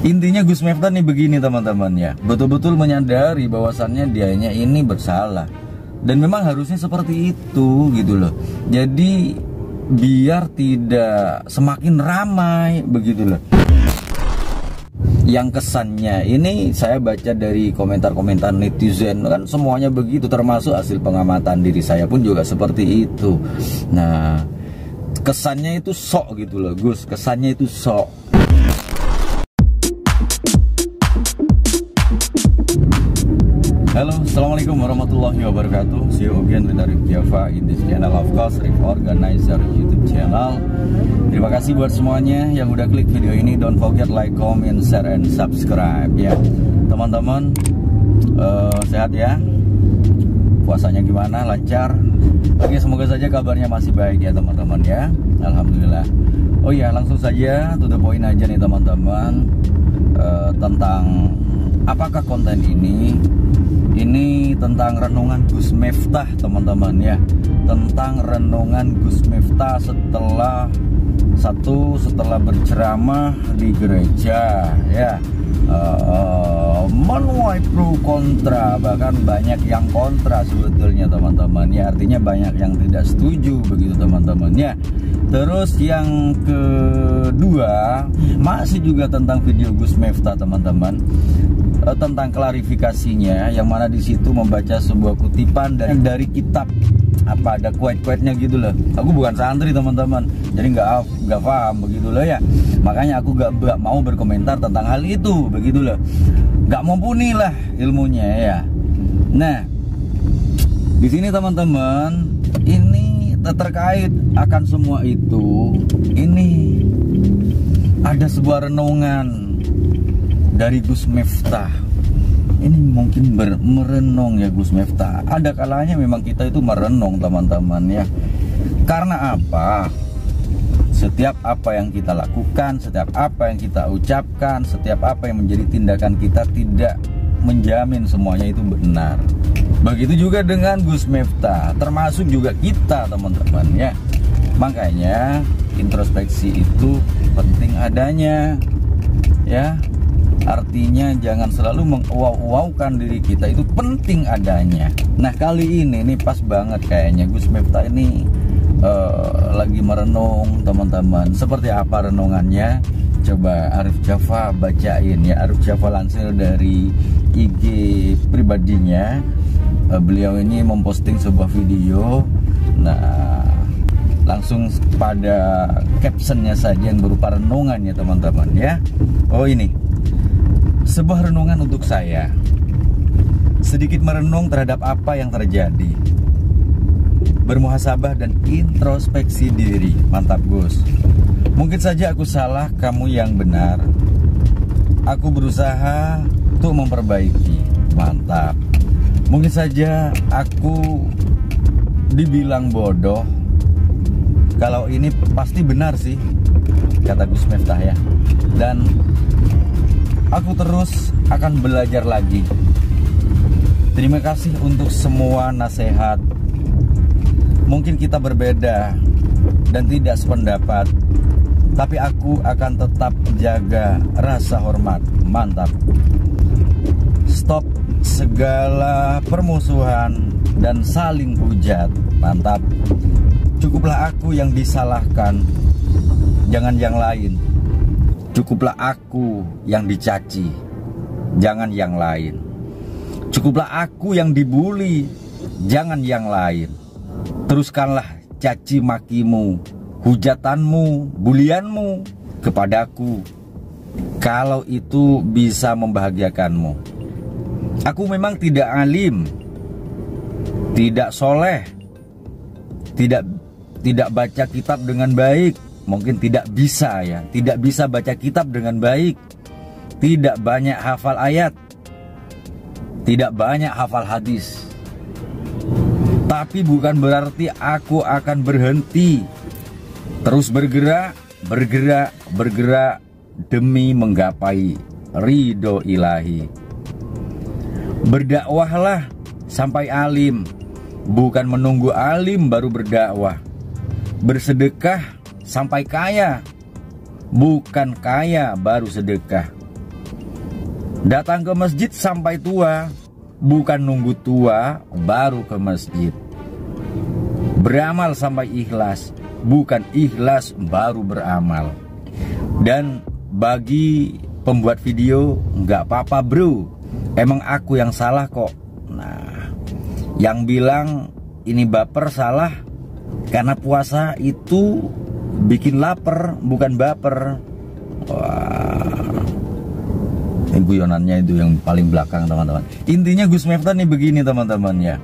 Intinya Gus Miftah nih begini teman-teman ya, betul-betul menyadari bahwasannya dianya ini bersalah. Dan memang harusnya seperti itu gitu loh. Jadi biar tidak semakin ramai begitu loh. Yang kesannya ini saya baca dari komentar-komentar netizen kan semuanya begitu, termasuk hasil pengamatan diri saya pun juga seperti itu. Nah, kesannya itu sok gitu loh Gus, kesannya itu sok. Halo, assalamualaikum warahmatullahi wabarakatuh. See you again with Arif Java in this channel, of course, Arif Organizer YouTube channel. Terima kasih buat semuanya yang udah klik video ini. Don't forget like, comment, share, and subscribe ya. Teman-teman, sehat ya? Puasanya gimana? Lancar? Oke, semoga saja kabarnya masih baik ya teman-teman ya. Alhamdulillah. Oh ya, langsung saja to the point aja nih teman-teman. Tentang apakah konten ini tentang renungan Gus Miftah teman-teman ya, tentang renungan Gus Miftah setelah berceramah di gereja ya, menuai pro kontra, bahkan banyak yang kontra sebetulnya teman-teman ya, artinya banyak yang tidak setuju begitu teman-teman ya. Terus yang kedua masih juga tentang video Gus Miftah teman-teman, tentang klarifikasinya, yang mana di situ membaca sebuah kutipan dari kitab, apa ada quote-quote-nya gitu loh. Aku bukan santri teman-teman, jadi nggak paham begitu loh ya. Makanya aku nggak mau berkomentar tentang hal itu begitu loh. Nggak mumpuni lah ilmunya ya. Nah, di sini teman-teman, ini terkait akan semua itu, ini ada sebuah renungan dari Gus Miftah. Ini mungkin merenung ya Gus Miftah. Ada kalanya memang kita itu merenung teman-teman ya. Karena apa? Setiap apa yang kita lakukan, setiap apa yang kita ucapkan, setiap apa yang menjadi tindakan kita tidak menjamin semuanya itu benar. Begitu juga dengan Gus Miftah, termasuk juga kita teman-teman ya. Makanya introspeksi itu penting adanya ya. Artinya jangan selalu menguau-uaukan diri kita, itu penting adanya. Nah, kali ini nih pas banget kayaknya Gus Miftah ini lagi merenung teman-teman. Seperti apa renungannya? Coba Arif Java bacain ya. Arif Java lansir dari IG pribadinya. Beliau ini memposting sebuah video. Nah, langsung pada captionnya saja yang berupa renungannya teman-teman ya. Oh ini, sebuah renungan untuk saya. Sedikit merenung terhadap apa yang terjadi. Bermuhasabah dan introspeksi diri. Mantap Gus. Mungkin saja aku salah, kamu yang benar. Aku berusaha untuk memperbaiki. Mantap. Mungkin saja aku dibilang bodoh. Kalau ini pasti benar sih, kata Gus Miftah ya. Dan aku terus akan belajar lagi. Terima kasih untuk semua nasihat. Mungkin kita berbeda dan tidak sependapat, tapi aku akan tetap jaga rasa hormat. Mantap. Stop segala permusuhan dan saling hujat. Mantap. Cukuplah aku yang disalahkan, jangan yang lain. Cukuplah aku yang dicaci, jangan yang lain. Cukuplah aku yang dibuli, jangan yang lain. Teruskanlah caci makimu, hujatanmu, bulianmu kepadaku, kalau itu bisa membahagiakanmu. Aku memang tidak alim, tidak soleh, tidak baca kitab dengan baik. Mungkin tidak bisa ya, tidak bisa baca kitab dengan baik, tidak banyak hafal ayat, tidak banyak hafal hadis. Tapi bukan berarti aku akan berhenti. Terus bergerak demi menggapai ridho ilahi. Berdakwahlah sampai alim, bukan menunggu alim baru berdakwah. Bersedekah sampai kaya, bukan kaya baru sedekah. Datang ke masjid sampai tua, bukan nunggu tua baru ke masjid. Beramal sampai ikhlas, bukan ikhlas baru beramal. Dan bagi pembuat video, nggak apa-apa bro, emang aku yang salah kok. Nah, yang bilang ini baper salah, karena puasa itu bikin lapar, bukan baper. Wah, ini guyonannya itu yang paling belakang teman-teman. Intinya Gus Miftah nih begini teman-teman ya.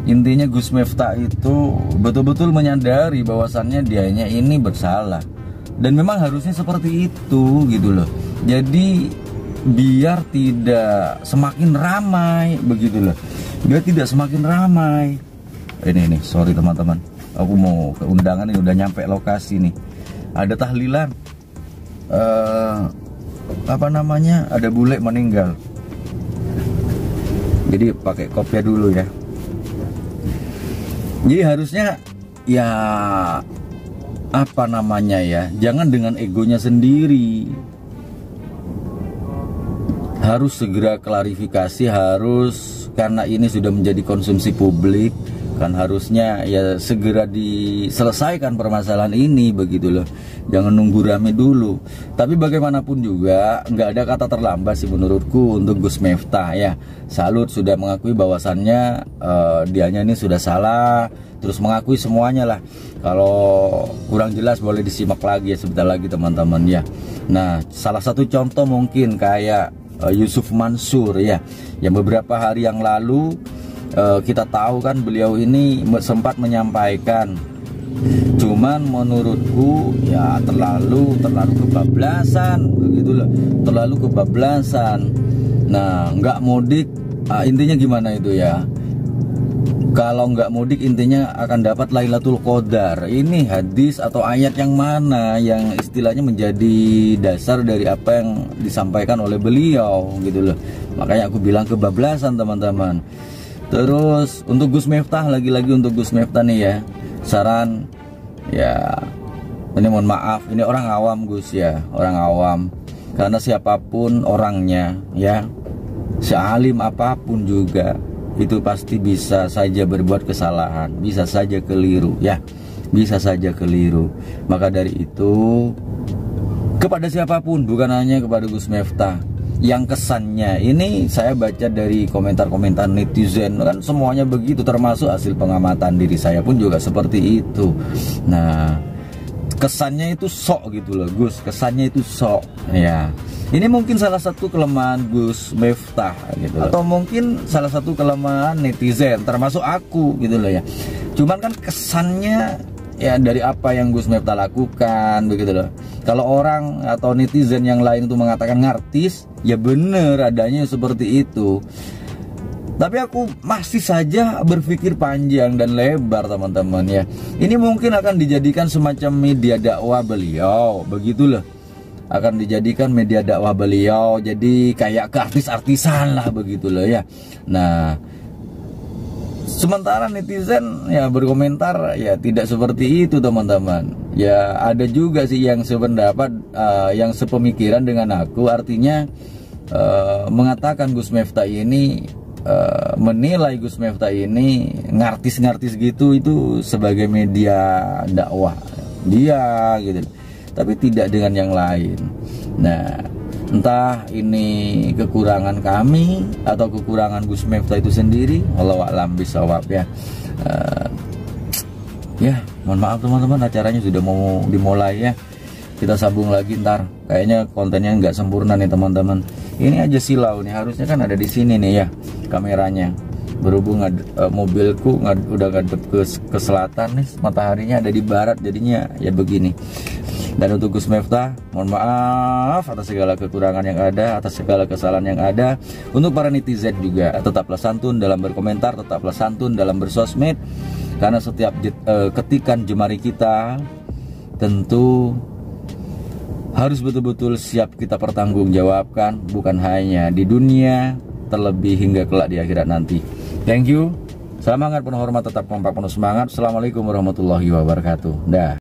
Intinya Gus Miftah itu betul-betul menyadari bahwasannya dianya ini bersalah. Dan memang harusnya seperti itu gitu loh. Jadi biar tidak semakin ramai begitu loh. Biar tidak semakin ramai. Ini sorry teman-teman. Aku mau ke undangan, ini udah nyampe lokasi nih. Ada tahlilan. Apa namanya? Ada bule meninggal. Jadi pakai kopiah dulu ya. Jadi harusnya ya apa namanya ya, jangan dengan egonya sendiri. Harus segera klarifikasi, harus, karena ini sudah menjadi konsumsi publik, kan harusnya ya segera diselesaikan permasalahan ini begitu loh. Jangan nunggu rame dulu. Tapi bagaimanapun juga nggak ada kata terlambat sih menurutku untuk Gus Miftah ya. Salut sudah mengakui bahwasannya dianya ini sudah salah, terus mengakui semuanya lah. Kalau kurang jelas boleh disimak lagi ya sebentar lagi teman-teman ya. Nah, salah satu contoh mungkin kayak Yusuf Mansur ya, yang beberapa hari yang lalu kita tahu kan beliau ini sempat menyampaikan, cuman menurutku ya terlalu kebablasan begitu loh, terlalu kebablasan. Nah, nggak mudik, intinya gimana itu ya? Kalau nggak mudik intinya akan dapat Lailatul Qadar. Ini hadis atau ayat yang mana yang istilahnya menjadi dasar dari apa yang disampaikan oleh beliau gitu loh. Makanya aku bilang kebablasan teman-teman. Terus untuk Gus Miftah, lagi-lagi untuk Gus Miftah nih ya, saran ya, ini mohon maaf, ini orang awam Gus ya, orang awam. Karena siapapun orangnya ya, sealim apapun juga, itu pasti bisa saja berbuat kesalahan, bisa saja keliru ya, bisa saja keliru. Maka dari itu kepada siapapun, bukan hanya kepada Gus Miftah, yang kesannya ini saya baca dari komentar-komentar netizen kan semuanya begitu, termasuk hasil pengamatan diri saya pun juga seperti itu. Nah, kesannya itu sok gitu loh Gus, kesannya itu sok ya. Ini mungkin salah satu kelemahan Gus Miftah gitu loh. Atau mungkin salah satu kelemahan netizen, termasuk aku gitu loh ya. Cuman kan kesannya ya dari apa yang Gus Miftah lakukan begitu loh. Kalau orang atau netizen yang lain itu mengatakan ngartis, ya bener adanya seperti itu. Tapi aku masih saja berpikir panjang dan lebar teman-teman ya. Ini mungkin akan dijadikan semacam media dakwah beliau begitu loh. Akan dijadikan media dakwah beliau, jadi kayak ke artis-artisan lah begitu loh ya. Nah, sementara netizen ya berkomentar ya tidak seperti itu teman-teman. Ya ada juga sih yang sependapat, yang sepemikiran dengan aku, artinya mengatakan Gus Miftah ini, menilai Gus Miftah ini ngartis-ngartis gitu, itu sebagai media dakwah dia gitu. Tapi tidak dengan yang lain. Nah, entah ini kekurangan kami atau kekurangan Gus Miftah itu sendiri, wallahu a'lam bishawab ya. Ya, mohon maaf teman-teman, acaranya sudah mau dimulai ya. Kita sambung lagi ntar. Kayaknya kontennya nggak sempurna nih teman-teman. Ini aja silau nih, harusnya kan ada di sini nih ya kameranya. Berhubung mobilku udah ngadep ke selatan nih, mataharinya ada di barat, jadinya ya begini. Dan untuk Gus Miftah, mohon maaf atas segala kekurangan yang ada, atas segala kesalahan yang ada. Untuk para netizen juga, tetaplah santun dalam berkomentar, tetaplah santun dalam bersosmed. Karena setiap ketikan jemari kita tentu harus betul-betul siap kita pertanggungjawabkan, bukan hanya di dunia, terlebih hingga kelak di akhirat nanti. Thank you. Salam hangat, penuh hormat, tetap kompak, penuh semangat. Assalamualaikum warahmatullahi wabarakatuh. Dah.